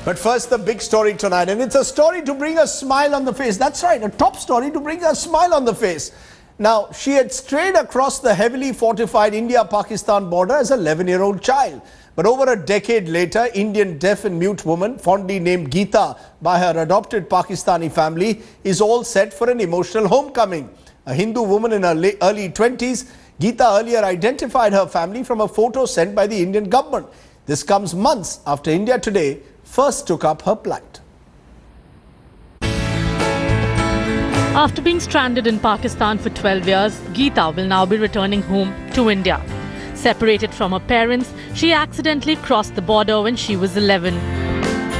But first, the big story tonight, and it's a story to bring a smile on the face. That's right, a top story to bring a smile on the face. Now, she had strayed across the heavily fortified India-Pakistan border as an 11-year-old child. But over a decade later, Indian deaf and mute woman, fondly named Geeta by her adopted Pakistani family, is all set for an emotional homecoming. A Hindu woman in her early 20s, Geeta earlier identified her family from a photo sent by the Indian government. This comes months after India Today first took up her plight. After being stranded in Pakistan for 12 years, Geeta will now be returning home to India. Separated from her parents, she accidentally crossed the border when she was 11.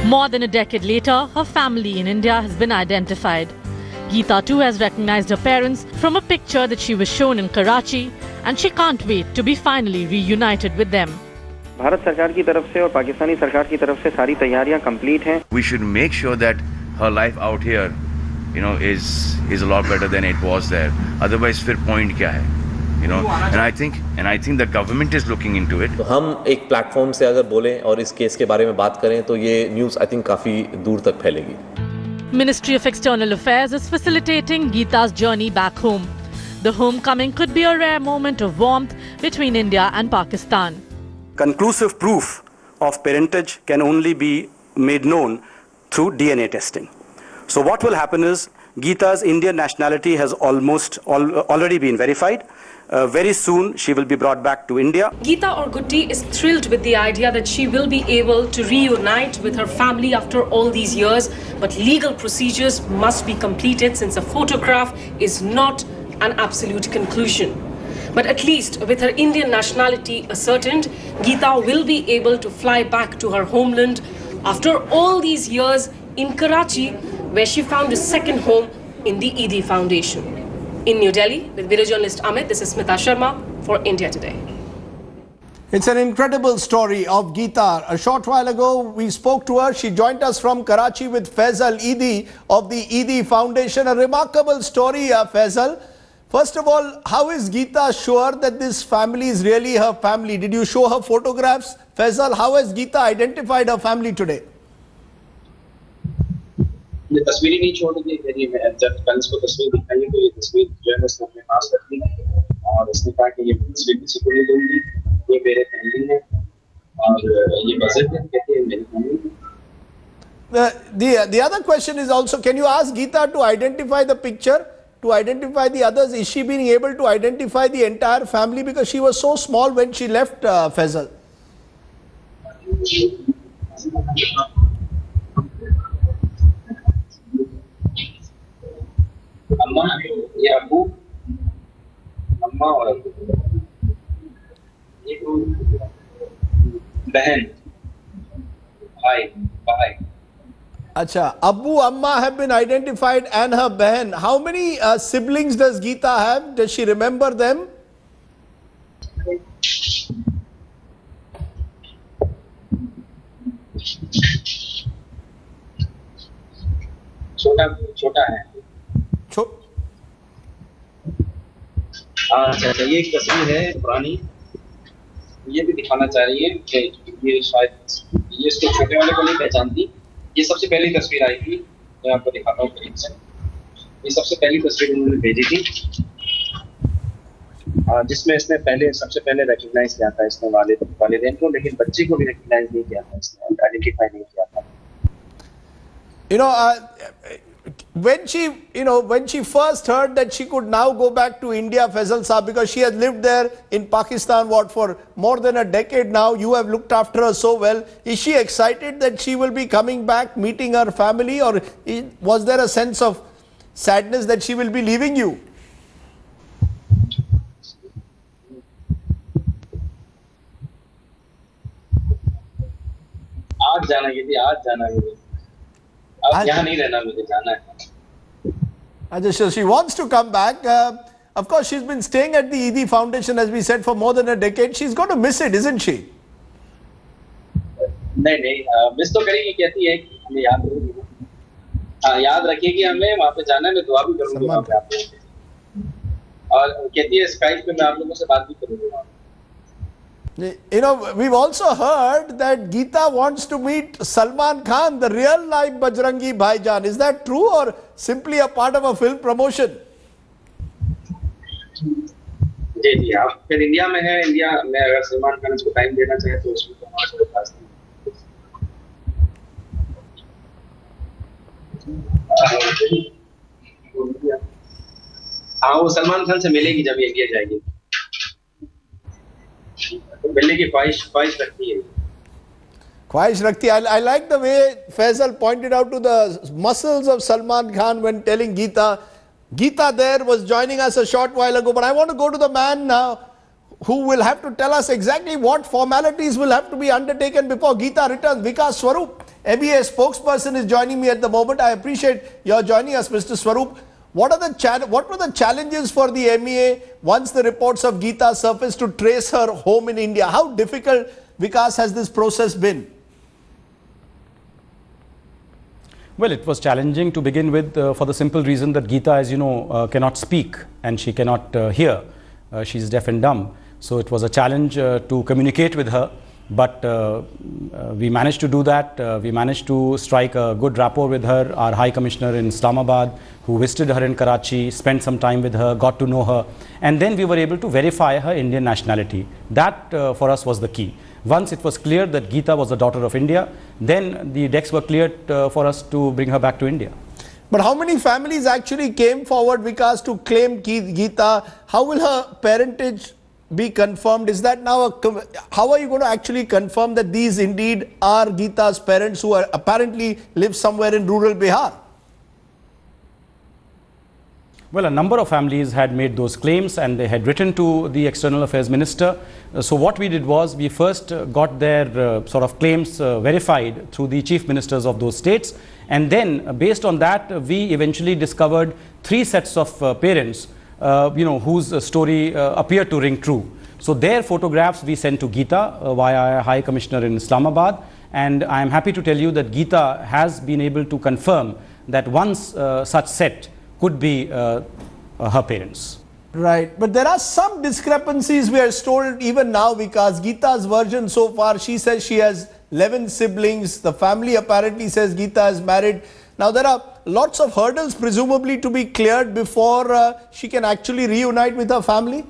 More than a decade later, her family in India has been identified. Geeta too has recognized her parents from a picture that she was shown in Karachi, and she can't wait to be finally reunited with them. Bharat सरकार की तरफ से और पाकिस्तानी सरकार की तरफ से सारी तैयारियां कंप्लीट हैं. We should make sure that her life out here, is a lot better than it was there. Otherwise, फिर point क्या है? And I think the government is looking into it. तो हम एक प्लेटफॉर्म से अगर बोलें और इस केस के बारे में बात करें तो ये न्यूज़ I think काफी दूर तक फैलेगी. Ministry of External Affairs is facilitating Geeta's journey back home. The homecoming could be a rare moment of warmth between India and Pakistan. Conclusive proof of parentage can only be made known through DNA testing. So what will happen is Geeta's Indian nationality has already been verified. Very soon she will be brought back to India. Geeta or Gutti is thrilled with the idea that she will be able to reunite with her family after all these years, but legal procedures must be completed since a photograph is not an absolute conclusion. But at least with her Indian nationality ascertained, Geeta will be able to fly back to her homeland after all these years in Karachi, where she found a second home in the Eidi Foundation. In New Delhi, with video journalist Amit, this is Smita Sharma for India Today. It's an incredible story of Geeta. A short while ago, we spoke to her. She joined us from Karachi with Faisal Eidi of the Eidi Foundation. A remarkable story, Faisal. First of all, how is Geeta sure that this family is really her family? Did you show her photographs? Faisal, how has Geeta identified her family today? ये तस्वीरें नहीं छोड़नी मेरी, मैं जब कल इसको तस्वीर दिखाई तो ये तस्वीर जो है उसने अपने पास रख ली और उसने कहा कि ये तस्वीर किसी को नहीं दूंगी, ये मेरे फैमिली है और ये बजट है, कहते हैं मेरी family. The other question is also, can you ask Geeta to identify the picture, to identify the others? Is she being able to identify the entire family because she was so small when she left, Faisal? अम्मा, ये अबू, अम्मा और अबू, ये बहन, भाई. Acha, Abu, Amma have been identified and her behan. How many siblings does Geeta have? Does she remember them? छोटा है. अच्छा, ये एक तस्वीर है पुरानी, ये भी दिखाना चाह रही है कि ये शायद ये इसको छोटे वाले को नहीं पहचानती. ये सबसे पहली तस्वीर आई थी, मैं आपको दिखाता हूँ करीब से. ये सबसे पहली तस्वीर उन्होंने भेजी थी जिसमें इसने सबसे पहले रिकॉग्नाइज किया था इसने वालिदैन को, लेकिन बच्चे को भी रिकॉग्नाइज नहीं किया था, इसने आइडेंटिफाई नहीं किया था. When she first heard that she could now go back to India, Faisal Saab, because she has lived there in Pakistan, for more than a decade now, you have looked after her so well. Is she excited that she will be coming back, meeting her family, or was there a sense of sadness that she will be leaving you? आज जाना ये अब यहाँ नहीं रहना, मुझे जाना है. So she wants to come back. Of course, she's been staying at the Eidi Foundation, as we said, for more than a decade. She's going to miss it, isn't she? नहीं, मिस तो करेगी, कहती है कि हमें याद रखेगी. हाँ, याद रखेगी हमें, वहाँ पे जाना है, मैं दुआ भी करूँगी वहाँ पे आप लोगों से. और कहती है स्काइप पे मैं आप लोगों से बात भी करूँगी. You know, we've also heard that Geeta wants to meet Salman Khan, the real life Bajrangi Bhaijaan. Is that true or simply a part of a film promotion? जी जी, आप फिर इंडिया में है, इंडिया में अगर सलमान खान इसको टाइम देना चाहे तो उसमें तो हमारे पास हाँ, वो सलमान खान से मिलेगी जब इंडिया जाएगी, तो मिलने की ख्वाहिश रखती है। ख्वाहिश रखती है. I like the way Faisal pointed out to the muscles of Salman Khan when telling Geeta. Geeta there was joining us a short while ago, but I want to go to the man now who will have to tell us exactly what formalities will have to be undertaken before Geeta returns. Vikas Swaroop, MEA spokesperson, is joining me at the moment. I appreciate your joining us, Mr. Swaroop. What were the challenges for the MEA once the reports of Geeta surfaced to trace her home in India? How difficult, Vikas, has this process been? Well, it was challenging to begin with for the simple reason that Geeta, as you know, cannot speak and she cannot hear. She's deaf and dumb. So it was a challenge to communicate with her. But we managed to do that. We managed to strike a good rapport with her. Our High Commissioner in Islamabad, who visited her in Karachi, spent some time with her, got to know her. And then we were able to verify her Indian nationality. That for us was the key. Once it was clear that Geeta was the daughter of India, then the decks were cleared for us to bring her back to India. But how many families actually came forward, Vikas, to claim Geeta? How will her parentage be confirmed? Is that now how are you going to actually confirm that these indeed are Geeta's parents who are apparently live somewhere in rural Bihar? Well, a number of families had made those claims and they had written to the External Affairs Minister. So what we did was we first got their sort of claims verified through the chief ministers of those states. And then based on that, we eventually discovered 3 sets of parents whose story appeared to ring true. So their photographs we sent to Geeta via High Commissioner in Islamabad. And I am happy to tell you that Geeta has been able to confirm that one such set could be her parents. Right, but there are some discrepancies we are told even now, because Geeta's version so far, she says she has 11 siblings. The family apparently says Geeta is married. Now there are lots of hurdles presumably to be cleared before she can actually reunite with her family.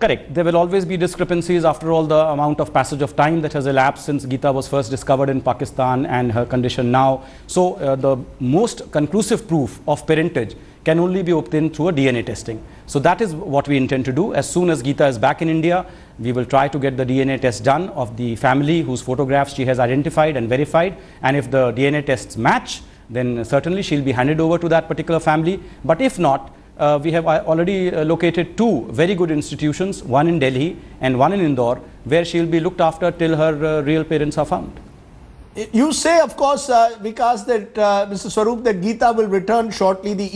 Correct. There will always be discrepancies after all the amount of passage of time that has elapsed since Geeta was first discovered in Pakistan and her condition now. So the most conclusive proof of parentage can only be obtained through a DNA testing. So that is what we intend to do. As soon as Geeta is back in India, we will try to get the DNA test done of the family whose photographs she has identified and verified. And if the DNA tests match, then certainly she'll be handed over to that particular family. But if not, we have already located 2 very good institutions, one in Delhi and one in Indore, where she will be looked after till her real parents are found. You say, of course, Vikas, that Mr. Swaroop, that Geeta will return shortly. The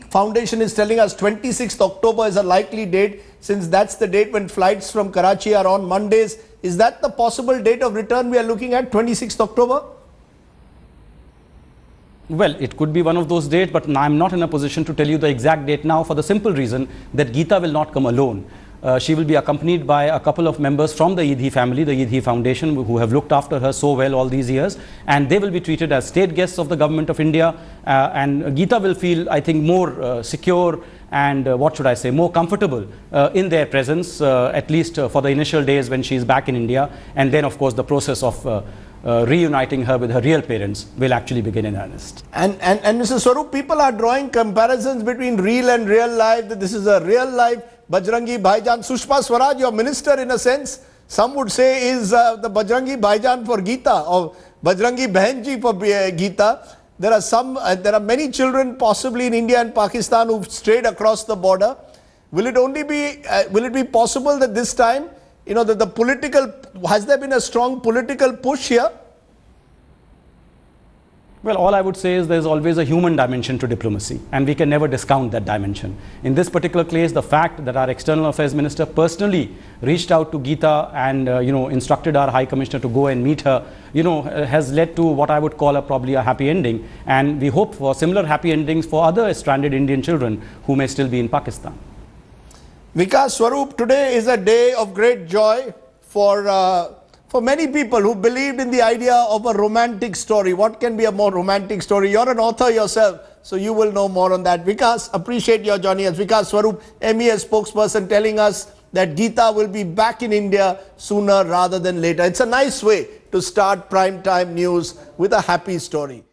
ED Foundation is telling us 26th October is a likely date, since that's the date when flights from Karachi are on Mondays. Is that the possible date of return we are looking at, 26th October? Well, it could be one of those dates, but I'm not in a position to tell you the exact date now, for the simple reason that Geeta will not come alone. She will be accompanied by a couple of members from the ED family, the ED Foundation, who have looked after her so well all these years, and they will be treated as state guests of the government of India. And Geeta will feel, I think, more secure and what should I say, more comfortable in their presence, at least for the initial days when she is back in India. And then, of course, the process of reuniting her with her real parents will actually begin in earnest. And Mr. Swaroop, people are drawing comparisons between real and real life, that this is a real life Bajrangi Bhaijaan. Sushma Swaraj, your minister in a sense, some would say is the Bajrangi Bhaijaan for Geeta, or Bajrangi Bahenji for Geeta. There are many children possibly in India and Pakistan who've strayed across the border. Will it be possible that this time, you know, has there been a strong political push here? Well, all I would say is there's always a human dimension to diplomacy, and we can never discount that dimension. In this particular case, the fact that our External Affairs Minister personally reached out to Geeta and instructed our High Commissioner to go and meet her, has led to what I would call probably a happy ending. And we hope for similar happy endings for other stranded Indian children who may still be in Pakistan. Vikas Swaroop, today is a day of great joy for many people who believed in the idea of a romantic story. What can be a more romantic story? You're an author yourself, so you will know more on that. Vikas, appreciate your joining us. Vikas Swaroop, MES spokesperson, telling us that Geeta will be back in India sooner rather than later. It's a nice way to start prime time news with a happy story.